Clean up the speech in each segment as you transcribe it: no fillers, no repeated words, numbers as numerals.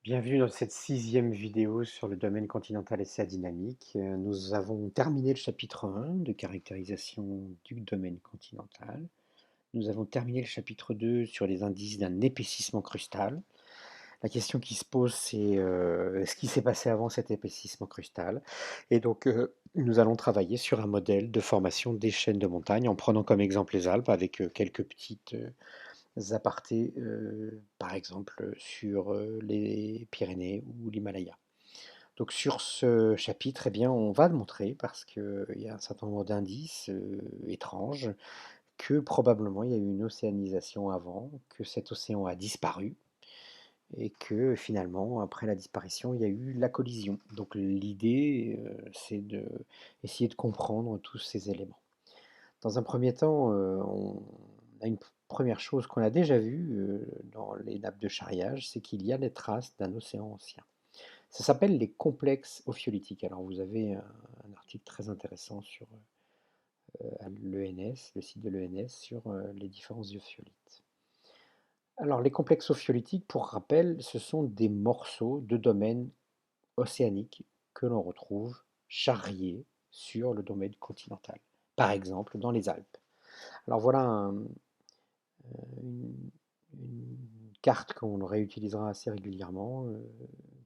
Bienvenue dans cette sixième vidéo sur le domaine continental et sa dynamique. Nous avons terminé le chapitre 1 de caractérisation du domaine continental. Nous avons terminé le chapitre 2 sur les indices d'un épaississement crustal. La question qui se pose, c'est ce qui s'est passé avant cet épaississement crustal. Et donc, nous allons travailler sur un modèle de formation des chaînes de montagne en prenant comme exemple les Alpes avec quelques petites apartés, par exemple sur les Pyrénées ou l'Himalaya. Donc sur ce chapitre, eh bien, on va montrer, parce qu'il y a un certain nombre d'indices étranges, que probablement il y a eu une océanisation avant, que cet océan a disparu, et que finalement, après la disparition, il y a eu la collision. Donc l'idée, c'est de essayer de comprendre tous ces éléments. Dans un premier temps, on a une première chose qu'on a déjà vue dans les nappes de charriage, c'est qu'il y a des traces d'un océan ancien. Ça s'appelle les complexes ophiolitiques. Alors vous avez un article très intéressant sur l'ENS, le site de l'ENS, sur les différents ophiolites. Alors les complexes ophiolitiques, pour rappel, ce sont des morceaux de domaine océanique que l'on retrouve charriés sur le domaine continental, par exemple dans les Alpes. Alors voilà une, une carte qu'on réutilisera assez régulièrement,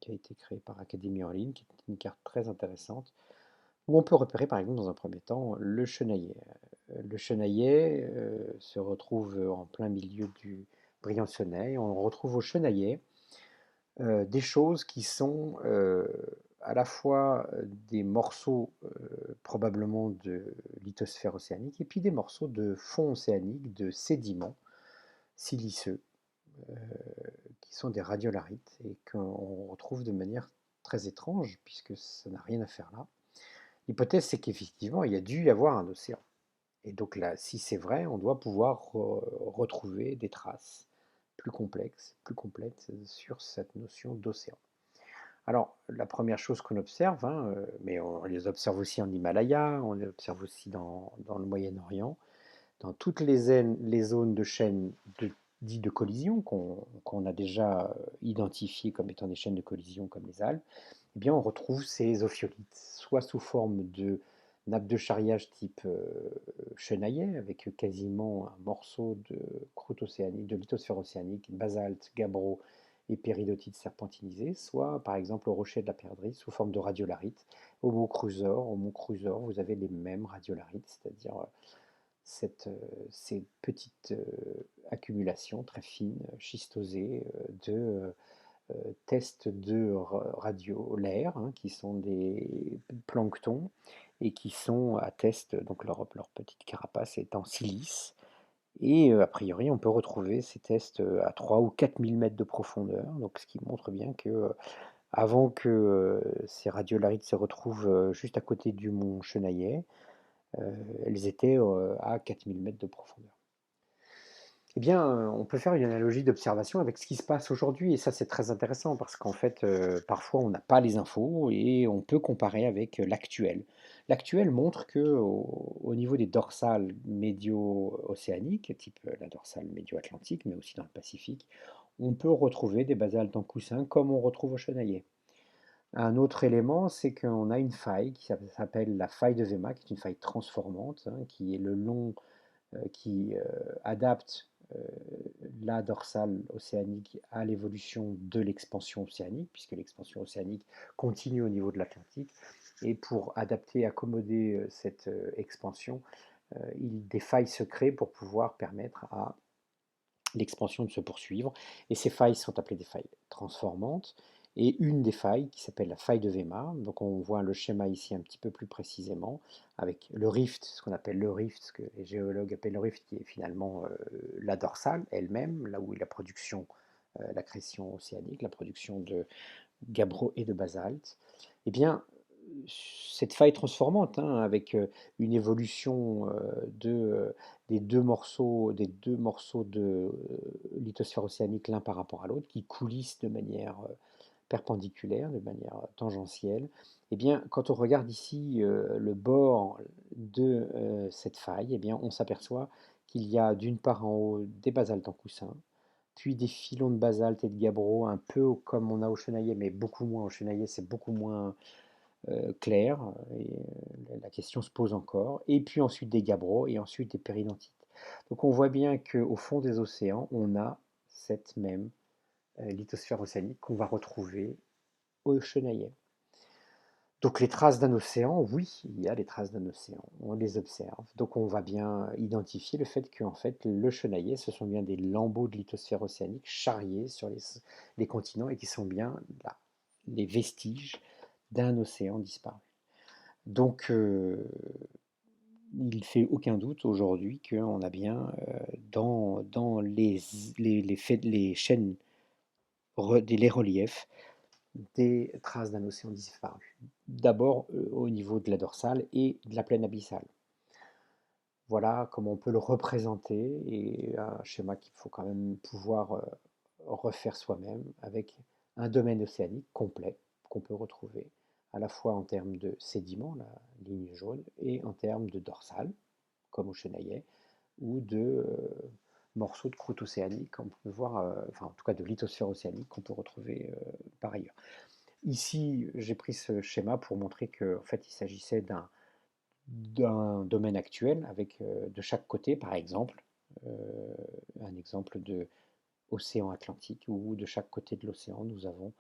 qui a été créée par Académie en ligne, qui est une carte très intéressante, où on peut repérer par exemple dans un premier temps le Chenaillet. Le Chenaillet se retrouve en plein milieu du brillant soleil. On retrouve au Chenaillet des choses qui sont à la fois des morceaux probablement de lithosphère océanique et puis des morceaux de fond océanique, de sédiments siliceux, euh, qui sont des radiolarites et qu'on retrouve de manière très étrange puisque ça n'a rien à faire là. L'hypothèse, c'est qu'effectivement, il y a dû y avoir un océan. Et donc là, si c'est vrai, on doit pouvoir retrouver des traces plus complexes, plus complètes sur cette notion d'océan. Alors, la première chose qu'on observe, hein, mais on les observe aussi en Himalaya, on les observe aussi dans le Moyen-Orient, dans toutes les zones de chaînes dites de collision qu'on a déjà identifiées comme étant des chaînes de collision comme les Alpes, eh bien on retrouve ces ophiolites, soit sous forme de nappes de charriage type Chenaillet, avec quasiment un morceau de croûte océanique, de lithosphère océanique, basalte, gabbro et péridotite serpentinisée, soit par exemple au rocher de la Perdrix sous forme de radiolarite. Au mont Crusor, vous avez les mêmes radiolarites, c'est-à-dire ces petites accumulations très fines, schistosées, de tests de radiolaires, hein, qui sont des planctons et qui sont à test, donc leur petite carapace est en silice. Et a priori, on peut retrouver ces tests à 3 ou 4 000 mètres de profondeur, donc ce qui montre bien que avant que ces radiolarites se retrouvent juste à côté du mont Chenaillet, elles étaient à 4 000 mètres de profondeur. Eh bien, on peut faire une analogie d'observation avec ce qui se passe aujourd'hui, et ça c'est très intéressant parce qu'en fait, parfois on n'a pas les infos et on peut comparer avec l'actuel. L'actuel montre que au niveau des dorsales médio-océaniques, type la dorsale médio-atlantique, mais aussi dans le Pacifique, on peut retrouver des basaltes en coussin comme on retrouve au Chenaillet. Un autre élément, c'est qu'on a une faille qui s'appelle la faille de Zema, qui est une faille transformante, hein, qui est le long, qui adapte euh, la dorsale océanique à l'évolution de l'expansion océanique, puisque l'expansion océanique continue au niveau de l'Atlantique. Et pour adapter, accommoder cette expansion, des failles se créent pour pouvoir permettre à l'expansion de se poursuivre. Et ces failles sont appelées des failles transformantes. Et une des failles, qui s'appelle la faille de Weimar, donc on voit le schéma ici un petit peu plus précisément, avec le rift, ce qu'on appelle le rift, ce que les géologues appellent le rift, qui est finalement la dorsale elle-même, là où est la production, l'accrétion océanique, la production de gabbro et de basalte. Eh bien, cette faille transformante, hein, avec une évolution des deux morceaux de lithosphère océanique l'un par rapport à l'autre, qui coulissent de manière perpendiculaire, de manière tangentielle, eh bien, quand on regarde ici le bord de cette faille, eh bien, on s'aperçoit qu'il y a d'une part en haut des basaltes en coussin, puis des filons de basalte et de gabbro, un peu comme on a au Chenaillet, mais beaucoup moins. Au Chenaillet, c'est beaucoup moins clair, et la question se pose encore. Et puis ensuite des gabbros, et ensuite des péridontites. Donc on voit bien qu'au fond des océans, on a cette même lithosphère océanique qu'on va retrouver au Chenaillet. Donc les traces d'un océan, oui, il y a les traces d'un océan, on les observe. Donc on va bien identifier le fait que en fait, le Chenaillet, ce sont bien des lambeaux de lithosphère océanique charriés sur les continents et qui sont bien là, les vestiges d'un océan disparu. Donc il ne fait aucun doute aujourd'hui qu'on a bien dans les chaînes, les reliefs, des traces d'un océan disparu. D'abord au niveau de la dorsale et de la plaine abyssale. Voilà comment on peut le représenter, et un schéma qu'il faut quand même pouvoir refaire soi-même avec un domaine océanique complet qu'on peut retrouver à la fois en termes de sédiments, la ligne jaune, et en termes de dorsale, comme au Chenaillet, ou de morceaux de croûte océanique qu'on peut voir, enfin en tout cas de lithosphère océanique qu'on peut retrouver par ailleurs. Ici, j'ai pris ce schéma pour montrer qu'en fait, il s'agissait d'un domaine actuel avec de chaque côté, par exemple, un exemple de océan Atlantique, où de chaque côté de l'océan, nous avons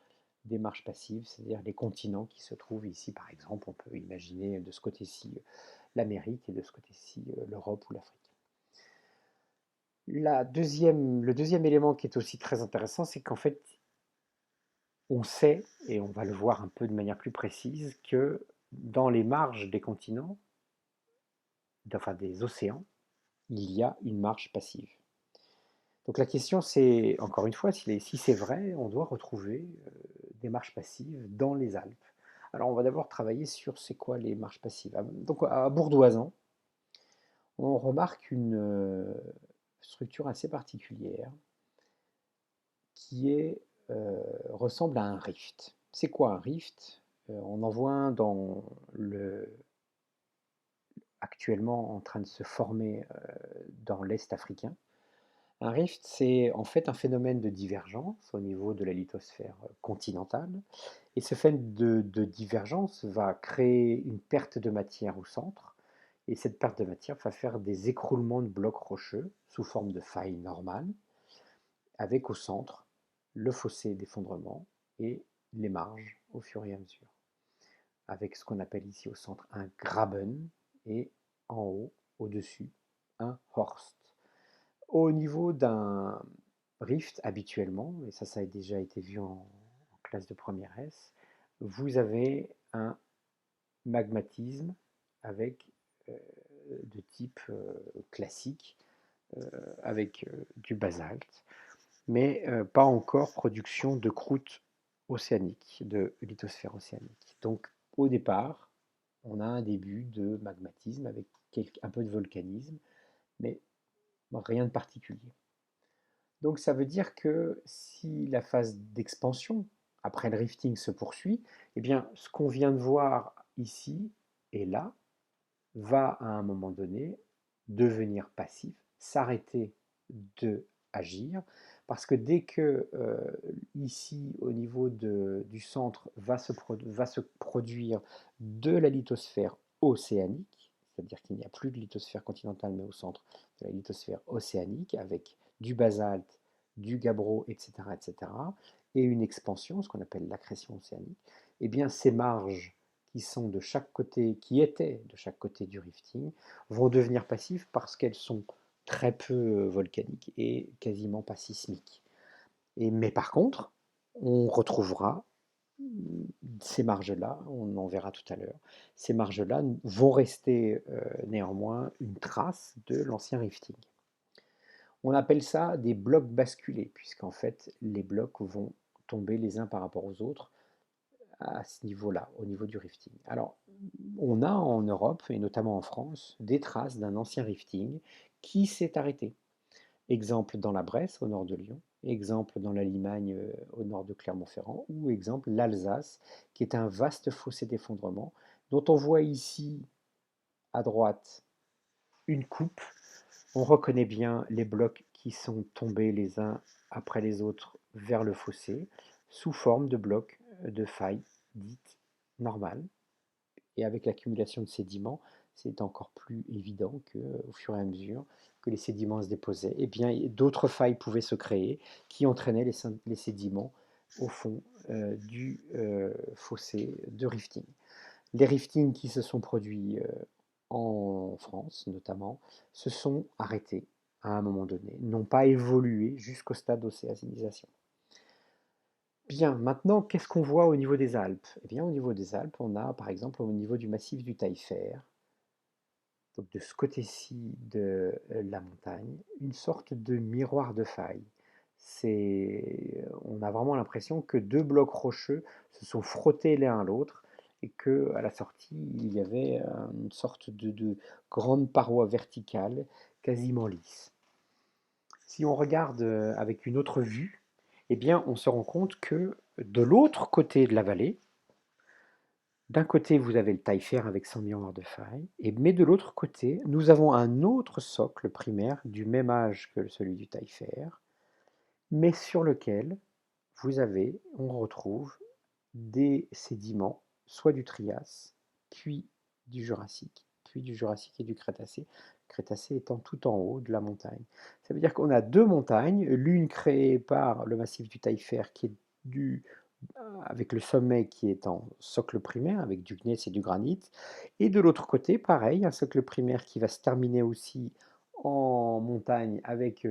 des marches passives, c'est-à-dire les continents qui se trouvent ici, par exemple. On peut imaginer de ce côté-ci l'Amérique et de ce côté-ci l'Europe ou l'Afrique. Le deuxième élément qui est aussi très intéressant, c'est qu'en fait, on sait, et on va le voir un peu de manière plus précise, que dans les marges des continents, enfin des océans, il y a une marge passive. Donc la question c'est, encore une fois, si c'est vrai, on doit retrouver des marges passives dans les Alpes. Alors on va d'abord travailler sur c'est quoi les marges passives. Donc à Bourdoisan, on remarque une structure assez particulière qui ressemble à un rift. C'est quoi un rift? On en voit un actuellement en train de se former dans l'Est africain. Un rift, c'est en fait un phénomène de divergence au niveau de la lithosphère continentale. Et ce phénomène de divergence va créer une perte de matière au centre. Et cette perte de matière va faire des écroulements de blocs rocheux sous forme de failles normales, avec au centre le fossé d'effondrement et les marges au fur et à mesure. Avec ce qu'on appelle ici au centre un graben et en haut, au-dessus, un horst. Au niveau d'un rift, habituellement, et ça a déjà été vu en classe de première S, vous avez un magmatisme avec de type classique, avec du basalte, mais pas encore production de croûte océanique, de lithosphère océanique. Donc au départ, on a un début de magmatisme avec un peu de volcanisme, mais rien de particulier. Donc ça veut dire que si la phase d'expansion, après le rifting, se poursuit, eh bien ce qu'on vient de voir ici et là va à un moment donné devenir passif, s'arrêter de agir, parce que dès que ici au niveau du centre va se produire de la lithosphère océanique, c'est-à-dire qu'il n'y a plus de lithosphère continentale mais au centre de la lithosphère océanique avec du basalte, du gabbro, etc., etc., et une expansion, ce qu'on appelle l'accrétion océanique, et bien ces marges qui sont de chaque côté, qui étaient de chaque côté du rifting, vont devenir passives parce qu'elles sont très peu volcaniques et quasiment pas sismiques. Mais par contre, on retrouvera ces marges-là, on en verra tout à l'heure, ces marges-là vont rester néanmoins une trace de l'ancien rifting. On appelle ça des blocs basculés, puisqu'en fait les blocs vont tomber les uns par rapport aux autres à ce niveau-là, au niveau du rifting. Alors, on a en Europe, et notamment en France, des traces d'un ancien rifting qui s'est arrêté. Exemple dans la Bresse, au nord de Lyon, exemple dans la Limagne, au nord de Clermont-Ferrand, ou exemple l'Alsace, qui est un vaste fossé d'effondrement, dont on voit ici, à droite, une coupe. On reconnaît bien les blocs qui sont tombés les uns après les autres vers le fossé sous forme de blocs de failles dites normales. Et avec l'accumulation de sédiments, c'est encore plus évident qu'au fur et à mesure que les sédiments se déposaient, eh bien, d'autres failles pouvaient se créer qui entraînaient les sédiments au fond du fossé de rifting. Les riftings qui se sont produits en France notamment se sont arrêtés à un moment donné, n'ont pas évolué jusqu'au stade d'océanisation. Bien, maintenant, qu'est-ce qu'on voit au niveau des Alpes? Eh bien, au niveau des Alpes, on a par exemple au niveau du massif du Taillefer, donc de ce côté-ci de la montagne, une sorte de miroir de faille. On a vraiment l'impression que deux blocs rocheux se sont frottés l'un à l'autre et que à la sortie, il y avait une sorte de grande paroi verticale quasiment lisse. Si on regarde avec une autre vue, eh bien, on se rend compte que de l'autre côté de la vallée, d'un côté, vous avez le Taillefer avec son miroir de faille, mais de l'autre côté, nous avons un autre socle primaire du même âge que celui du Taillefer, mais sur lequel on retrouve des sédiments, soit du Trias, puis du Jurassique et du Crétacé, le Crétacé étant tout en haut de la montagne. Ça veut dire qu'on a deux montagnes, l'une créée par le massif du Taillefer qui est du avec le sommet qui est en socle primaire, avec du gneiss et du granit, et de l'autre côté, pareil, un socle primaire qui va se terminer aussi en montagne avec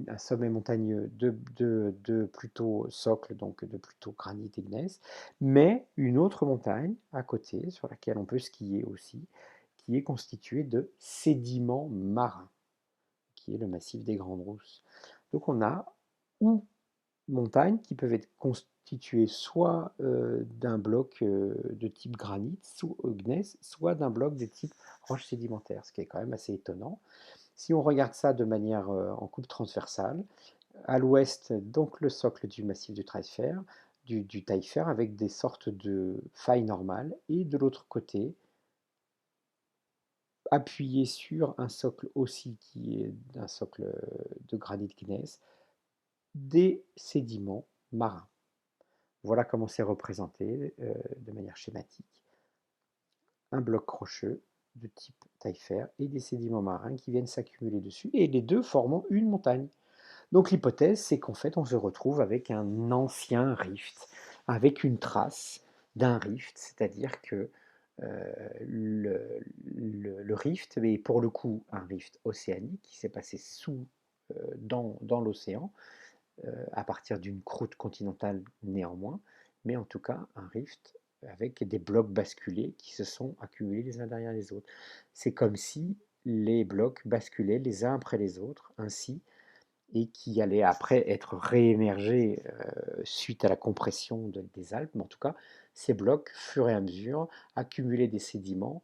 un sommet montagneux de plutôt socle, donc de plutôt granit et gneiss, mais une autre montagne à côté, sur laquelle on peut skier aussi, qui est constituée de sédiments marins, qui est le massif des Grandes Rousses. Donc on a ou montagnes qui peuvent être constituées soit d'un bloc de type granit, gneiss, soit d'un bloc de type roche sédimentaire, ce qui est quand même assez étonnant. Si on regarde ça de manière en coupe transversale, à l'ouest, donc le socle du massif du Taillefer, du Taillefer avec des sortes de failles normales, et de l'autre côté, appuyé sur un socle aussi qui est un socle de granit gneiss, des sédiments marins. Voilà comment c'est représenté de manière schématique. Un bloc rocheux de type Taillefer et des sédiments marins qui viennent s'accumuler dessus, et les deux formant une montagne. Donc l'hypothèse, c'est qu'en fait, on se retrouve avec un ancien rift, avec une trace d'un rift, c'est-à-dire que le rift est pour le coup un rift océanique qui s'est passé dans l'océan, à partir d'une croûte continentale néanmoins, mais en tout cas un rift avec des blocs basculés qui se sont accumulés les uns derrière les autres. C'est comme si les blocs basculaient les uns après les autres, ainsi, et qui allaient après être réémergés suite à la compression des Alpes, mais en tout cas, ces blocs, fur et à mesure, accumulaient des sédiments.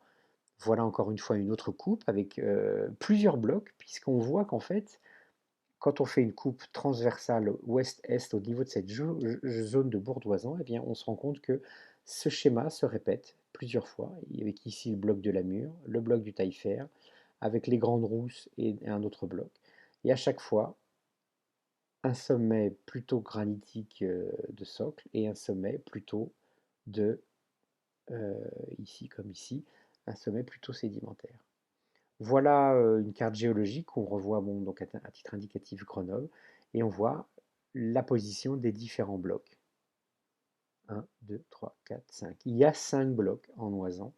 Voilà encore une fois une autre coupe avec plusieurs blocs, puisqu'on voit qu'en fait, quand on fait une coupe transversale ouest-est au niveau de cette zone de bourdoisant, eh bien, on se rend compte que ce schéma se répète plusieurs fois, avec ici le bloc de la Mure, le bloc du Taillefer, avec les Grandes Rousses et un autre bloc. Et à chaque fois, un sommet plutôt granitique de socle et un sommet plutôt de, ici comme ici, un sommet plutôt sédimentaire. Voilà une carte géologique où on revoit bon, donc à titre indicatif Grenoble et on voit la position des différents blocs. 1, 2, 3, 4, 5. Il y a 5 blocs en Oisan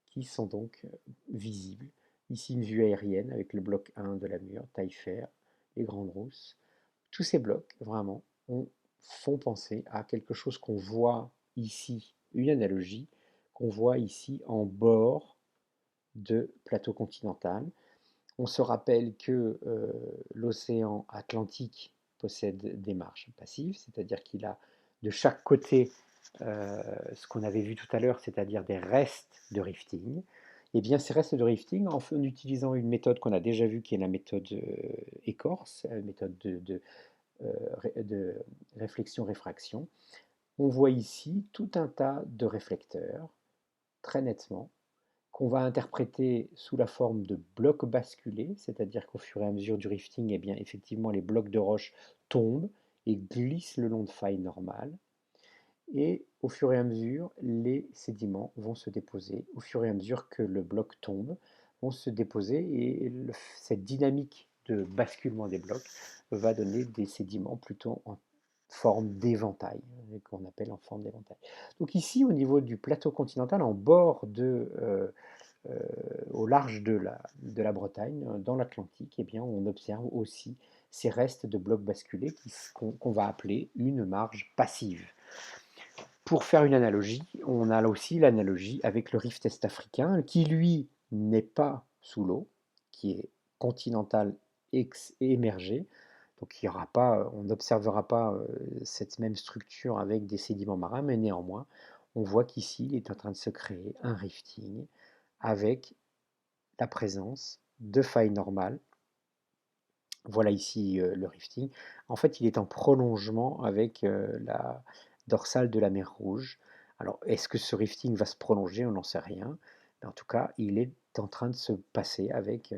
qui sont donc visibles. Ici une vue aérienne avec le bloc 1 de la Mure, Taillefer, les Grandes Rousses. Tous ces blocs, vraiment, font penser à quelque chose qu'on voit ici, une analogie qu'on voit ici en bord de plateau continental. On se rappelle que l'océan Atlantique possède des marges passives, c'est-à-dire qu'il a de chaque côté ce qu'on avait vu tout à l'heure, c'est-à-dire des restes de rifting. Et bien ces restes de rifting, en utilisant une méthode qu'on a déjà vue, qui est la méthode écorce, méthode de réflexion-réfraction, on voit ici tout un tas de réflecteurs, très nettement, qu'on va interpréter sous la forme de blocs basculés, c'est-à-dire qu'au fur et à mesure du rifting, eh bien, effectivement, les blocs de roche tombent et glissent le long de failles normales. Et au fur et à mesure, les sédiments vont se déposer. Au fur et à mesure que le bloc tombe, vont se déposer et cette dynamique de basculement des blocs va donner des sédiments plutôt en forme d'éventail, qu'on appelle en forme d'éventail. Donc ici, au niveau du plateau continental, en bord au large de la Bretagne, dans l'Atlantique, eh bien, on observe aussi ces restes de blocs basculés qu'on va appeler une marge passive. Pour faire une analogie, on a là aussi l'analogie avec le rift est-africain, qui lui n'est pas sous l'eau, qui est continental émergé, donc il y aura pas, on n'observera pas cette même structure avec des sédiments marins, mais néanmoins, on voit qu'ici, il est en train de se créer un rifting avec la présence de failles normales. Voilà ici le rifting. En fait, il est en prolongement avec la dorsale de la mer Rouge. Alors, est-ce que ce rifting va se prolonger? On n'en sait rien. Mais en tout cas, il est en train de se passer avec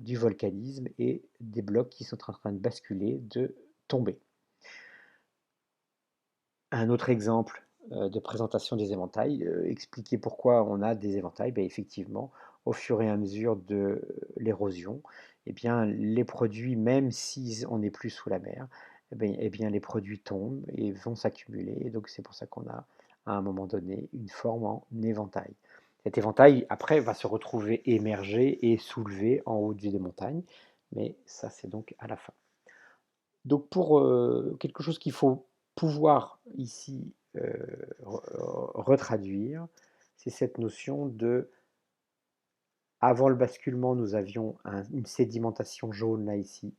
du volcanisme et des blocs qui sont en train de basculer, de tomber. Un autre exemple de présentation des éventails, expliquer pourquoi on a des éventails, ben effectivement, au fur et à mesure de l'érosion, eh bien, les produits, même si on n'est plus sous la mer, eh bien, les produits tombent et vont s'accumuler. Et donc, c'est pour ça qu'on a, à un moment donné, une forme en éventail. Cet éventail, après, va se retrouver émerger et soulever en haut des montagnes, mais ça, c'est donc à la fin. Donc pour quelque chose qu'il faut pouvoir ici retraduire, c'est cette notion de, avant le basculement, nous avions une sédimentation jaune là ici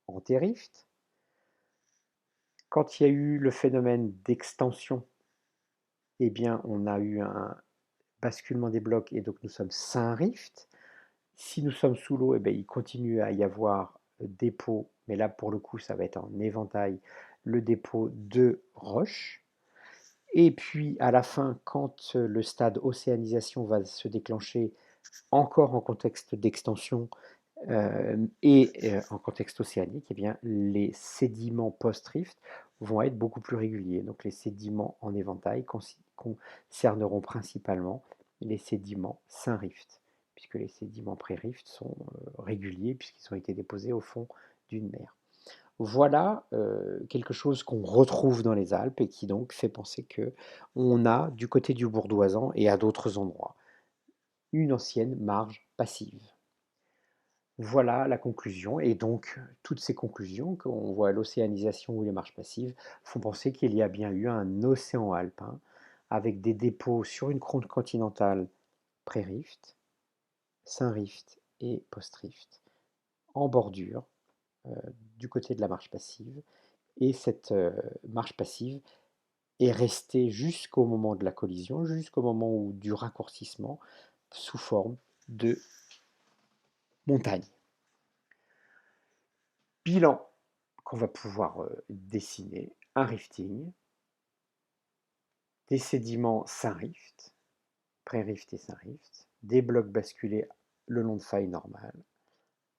en T-rift. Quand il y a eu le phénomène d'extension, eh bien on a eu un basculement des blocs et donc nous sommes Saint-Rift. Si nous sommes sous l'eau, eh bien, il continue à y avoir dépôt, mais là pour le coup ça va être en éventail, le dépôt de roches. Et puis à la fin, quand le stade océanisation va se déclencher, encore en contexte d'extension en contexte océanique, eh bien, les sédiments post-rift vont être beaucoup plus réguliers. Donc les sédiments en éventail concerneront principalement les sédiments Saint-rift, puisque les sédiments pré-rift sont réguliers, puisqu'ils ont été déposés au fond d'une mer. Voilà quelque chose qu'on retrouve dans les Alpes et qui donc fait penser que on a du côté du Bourdoisan et à d'autres endroits une ancienne marge passive. Voilà la conclusion, et donc toutes ces conclusions, qu'on voit l'océanisation ou les marges passives, font penser qu'il y a bien eu un océan alpin avec des dépôts sur une croûte continentale pré-rift, Saint-rift et post-rift, en bordure du côté de la marge passive. Et cette marche passive est restée jusqu'au moment de la collision, jusqu'au moment du raccourcissement, sous forme de montagne. Bilan qu'on va pouvoir dessiner: un rifting, des sédiments Saint-rift, pré-rift et Saint-rift, des blocs basculés le long de failles normales,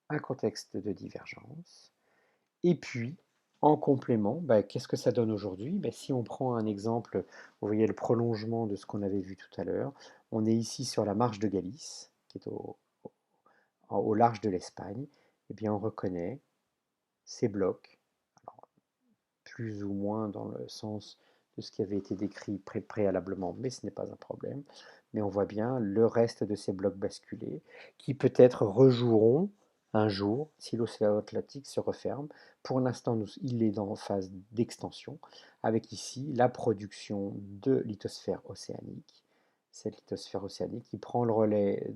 un contexte de divergence. Et puis, en complément, qu'est-ce que ça donne aujourd'hui? Si on prend un exemple, vous voyez le prolongement de ce qu'on avait vu tout à l'heure, on est ici sur la marge de Galice, qui est au large de l'Espagne. Eh bien, on reconnaît ces blocs, alors, plus ou moins dans le sens de ce qui avait été décrit préalablement, mais ce n'est pas un problème. Mais on voit bien le reste de ces blocs basculés qui peut-être rejoueront un jour si l'océan Atlantique se referme. Pour l'instant, il est en phase d'extension, avec ici la production de lithosphère océanique. Cette lithosphère océanique qui prend le relais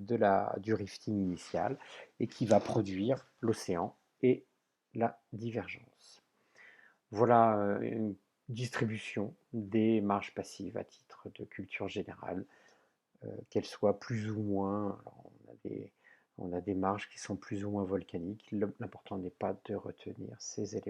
du rifting initial et qui va produire l'océan et la divergence. Voilà une distribution des marges passives à titre de culture générale, qu'elles soient plus ou moins. Alors on a des marges qui sont plus ou moins volcaniques. L'important n'est pas de retenir ces éléments.